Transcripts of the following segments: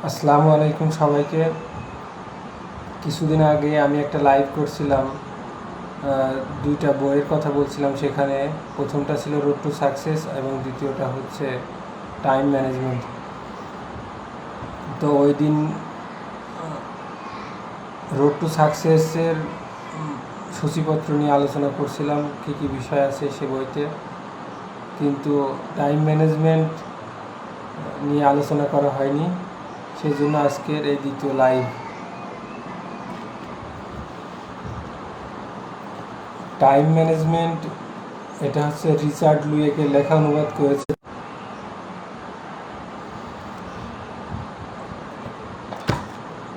আসসালামু আলাইকুম সবাইকে। কিছুদিন আগে আমি একটা লাইভ করছিলাম, দুইটা বইয়ের কথা বলছিলাম। সেখানে প্রথমটা ছিল রোড টু সাকসেস এবং দ্বিতীয়টা হচ্ছে টাইম ম্যানেজমেন্ট। তো ওই দিন রোড টু সাকসেসের সূচিপত্র নিয়ে আলোচনা করছিলাম, কী কী বিষয় আছে সে বইতে, কিন্তু টাইম ম্যানেজমেন্ট নিয়ে আলোচনা করা হয়নি। সেই জন্য আজকের এই দ্বিতীয় লাইভ। টাইম ম্যানেজমেন্ট এটা হচ্ছে রিচার্ড লুয়েকের লেখা, অনুবাদ করেছে।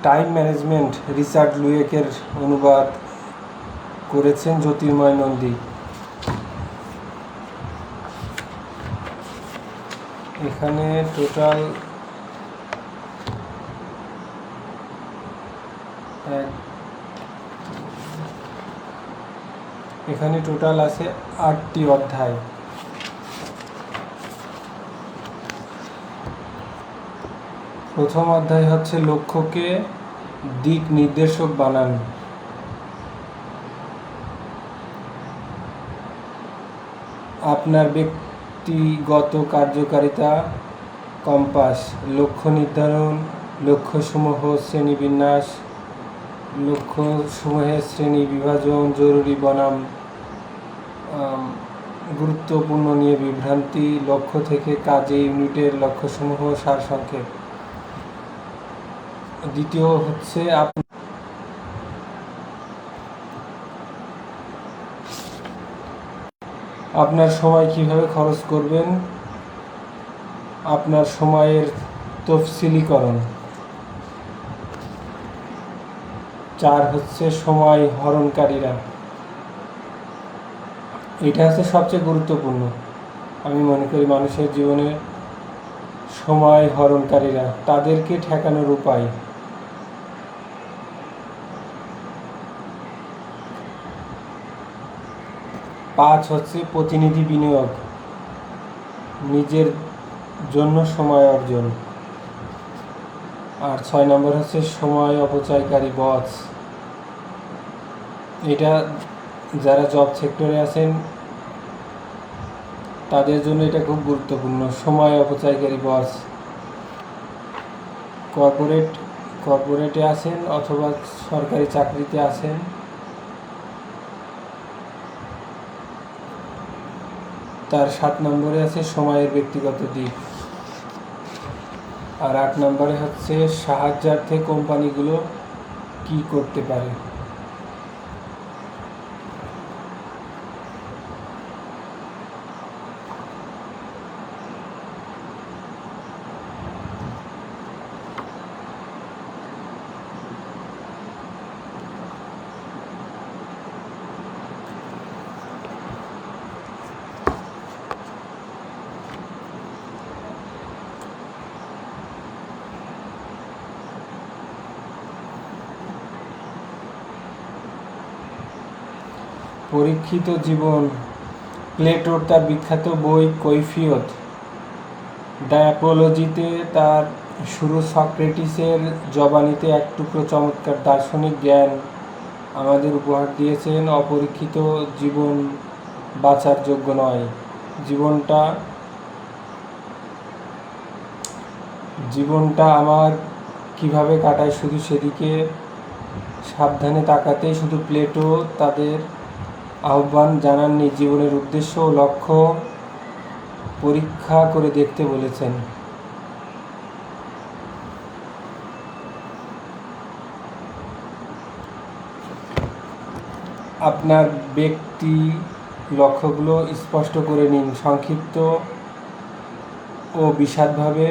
টাইম ম্যানেজমেন্ট রিচার্ড লুয়েকের অনুবাদ করেছেন জ্যোতির্ময় নন্দী। এখানে টোটাল আছে 8টি অধ্যায়। প্রথম অধ্যায় হচ্ছে লক্ষ্যকে দিক নির্দেশক বানান। আপনার ব্যক্তিগত কার্যকারিতা কম্পাস, লক্ষ্য নির্ধারণ, লক্ষ্যসমূহ শ্রেণীবিন্যাস, লক্ষ্যসমূহের শ্রেণী বিভাজন, জরুরি বনাম গুরুত্বপূর্ণ নিয়ে বিভ্রান্তি, লক্ষ্য থেকে কাজে ইউনিটের লক্ষ্যসমূহ সারসংক্ষেপ। দ্বিতীয় হচ্ছে আপনার সময় কিভাবে খরচ করবেন, আপনার সময়ের তফসিলীকরণ। 4 হচ্ছে সময় হরণকারীরা। এটা হচ্ছে সবচেয়ে গুরুত্বপূর্ণ, আমি মনে করি মানুষের জীবনে। সময় হরণকারীরা, তাদেরকে ঠেকানোর উপায়। 5 হচ্ছে প্রতিনিধি বিনিয়োগ, নিজের জন্য সময় অর্জন। আর 6 নম্বর হচ্ছে সময় অপচয়কারী বস। এটা যারা জব সেক্টরে আছেন তাদের জন্য এটা খুব গুরুত্বপূর্ণ, সময় অপচয়কারী বস। কর্পোরেটে আছেন অথবা সরকারি চাকরিতে আছেন, তার 7 নম্বরে আছে সময়ের ব্যক্তিগত দিক। আর 8 নম্বরে হচ্ছে সাহায্যার্থে কোম্পানিগুলো কি করতে পারে। পরীক্ষিত জীবন, প্লেটোর তার বিখ্যাত বই কৈফিয়ত, ডায়াপোলজিতে তার শুরু, সক্রেটিসের জবানিতে এক টুকরো চমৎকার দার্শনিক জ্ঞান আমাদের উপহার দিয়েছেন। অপরীক্ষিত জীবন বাঁচার যোগ্য নয়। জীবনটা আমার কিভাবে কাটায় শুধু সেদিকে সাবধানে তাকাতেই শুধু প্লেটো তাদের আহ্বান জানাননি, জীবনের উদ্দেশ্য ও লক্ষ্য পরীক্ষা করে দেখতে বলেছেন। আপনার ব্যক্তি লক্ষ্যগুলো স্পষ্ট করে নিন, সংক্ষিপ্ত ও বিশদভাবে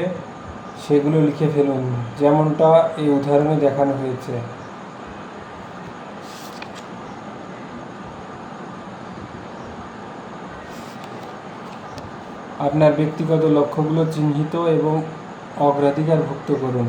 সেগুলো লিখে ফেলুন, যেমনটা এই উদাহরণে দেখানো হয়েছে। আপনার ব্যক্তিগত লক্ষ্যগুলো চিহ্নিত এবং অগ্রাধিকারভুক্ত করুন।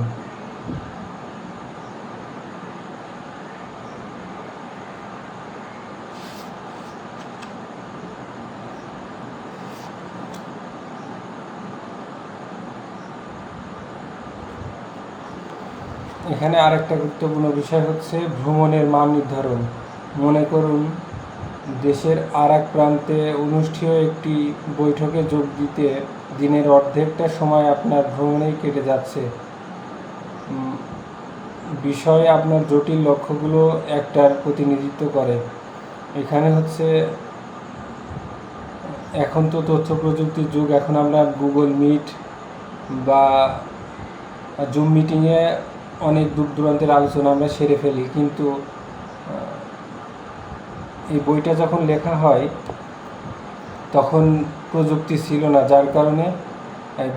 এখানে আরেকটা গুরুত্বপূর্ণ বিষয় হচ্ছে ভ্রমণের মান নির্ধারণ। মনে করুন দেশের আর এক প্রান্তে অনুষ্ঠেয় একটি বৈঠকে যোগ দিতে দিনের অর্ধেকটা সময় আপনার ভ্রমণেই কেটে যাচ্ছে। বিষয়ে আপনার জটিল লক্ষ্যগুলো একটার প্রতিনিধিত্ব করে। এখানে হচ্ছে এখন তো তথ্য প্রযুক্তির যুগ, এখন আমরা গুগল মিট বা জুম মিটিংয়ে অনেক দূর দূরান্তের আলোচনা আমরা সেরে ফেলি, কিন্তু এই বইটা যখন লেখা হয় তখন প্রযুক্তি ছিল না, যার কারণে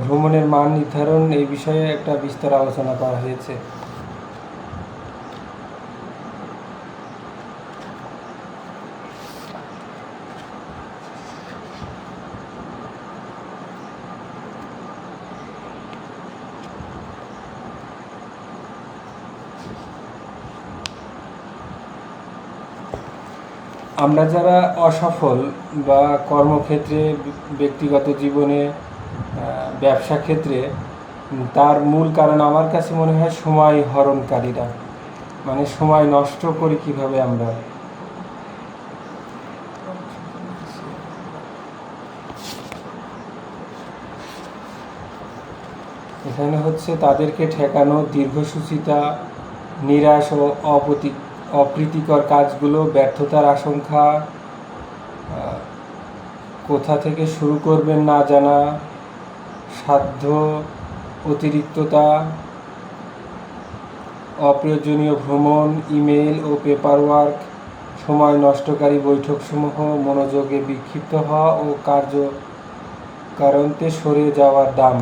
ভ্রমণের মান নির্ধারণ এই বিষয়ে একটা বিস্তার আলোচনা করা হয়েছে। আমরা যারা অসফল বা কর্মক্ষেত্রে, ব্যক্তিগত জীবনে, ব্যবসা ক্ষেত্রে, তার মূল কারণ আমার কাছে মনে হয় সময় হরণকারীরা। মানে সময় নষ্ট করি কিভাবে আমরা। এখানে হচ্ছে তাদেরকে ঠেকানো, দীর্ঘসূচিতা, নিরাশ ও অপ্রীতিকর কাজগুলো, ব্যর্থতার আশঙ্কা, কোথা থেকে শুরু করবেন না জানা, সাধ্য অতিরিক্ততা, অপ্রয়োজনীয় ভ্রমণ, ইমেল ও পেপারওয়ার্ক, সময় নষ্টকারী বৈঠকসমূহ, মনোযোগে বিক্ষিপ্ত হওয়া ও কারণতে সরে যাওয়ার দাম।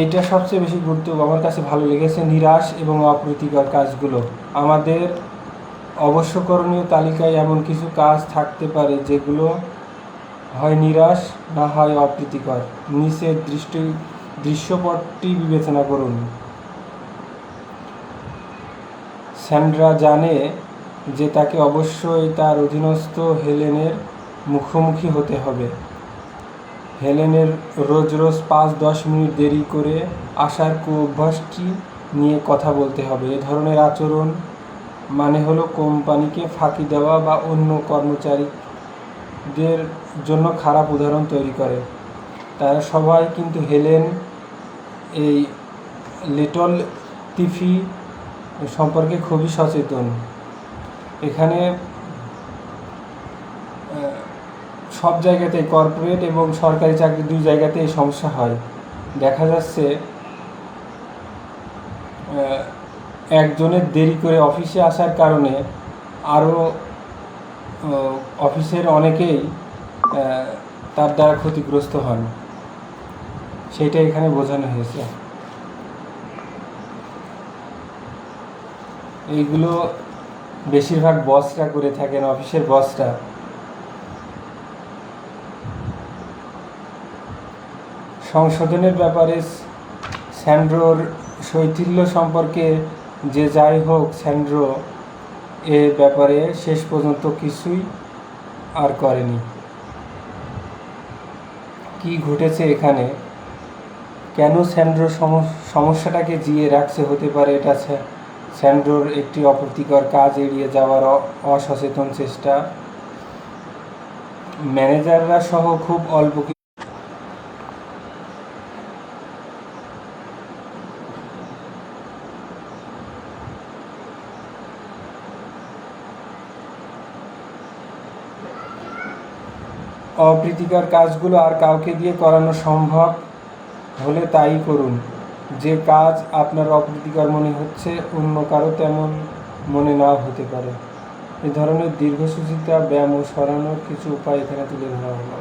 এইটা সবচেয়ে বেশি আমার কাছে ভালো লেগেছে, নিরাশ এবং অপ্রীতিকর কাজগুলো। আমাদের অবশ্যকরণীয় তালিকায় এমন কিছু কাজ থাকতে পারে যেগুলো হয় নিরাশ, না হয় অপ্রীতিকর। নিচের দৃশ্যপটটি বিবেচনা করুন। স্যান্ড্রা জানে যে তাকে অবশ্যই তার অধীনস্থ হেলেনের মুখোমুখি হতে হবে। হেলেনের রোজ 5-10 মিনিট দেরি করে আসার অভ্যাসটি নিয়ে কথা বলতে হবে। এ ধরনের আচরণ মানে হলো কোম্পানিকে ফাঁকি দেওয়া বা অন্য কর্মচারীদের জন্য খারাপ উদাহরণ তৈরি করে। তারা সবাই কিন্তু হেলেন এই লিটল টিফি সম্পর্কে খুবই সচেতন। এখানে সব জায়গাতেই, কর্পোরেট এবং সরকারি চাকরি দুই জায়গাতেই সমস্যা হয়। দেখা যাচ্ছে একজনের দেরি করে অফিসে আসার কারণে আরও অফিসের অনেকেই তার দ্বারা ক্ষতিগ্রস্ত হন, সেইটা এখানে বোঝানো হয়েছে। এইগুলো বেশিরভাগ বসরা করে থাকেন, অফিসের বসরা। সংশোধনের ব্যাপারে স্যান্ড্রোর শৈথিল্য সম্পর্কে যে যাই হোক, স্যান্ড্রো এ ব্যাপারে শেষ পর্যন্ত কিছুই আর করেনি। কি ঘটেছে এখানে, কেন স্যান্ড্রো সমস্যাটাকে জিয়ে রাখছে? হতে পারে এটা স্যান্ড্রোর একটি অপ্রীতিকর কাজ এড়িয়ে যাওয়ার অসচেতন চেষ্টা। ম্যানেজাররা সহ খুব অল্প অপ্রীতিকর কাজগুলো আর কাউকে দিয়ে করানো সম্ভব হলে তাই করুন। যে কাজ আপনার অপ্রীতিকর মনে হচ্ছে অন্য কারো তেমন মনে নাও হতে পারে। এ ধরনের দীর্ঘসূচিতা, ব্যায়াম ও সরানোর কিছু উপায় এখানে তুলে ধরা হলো।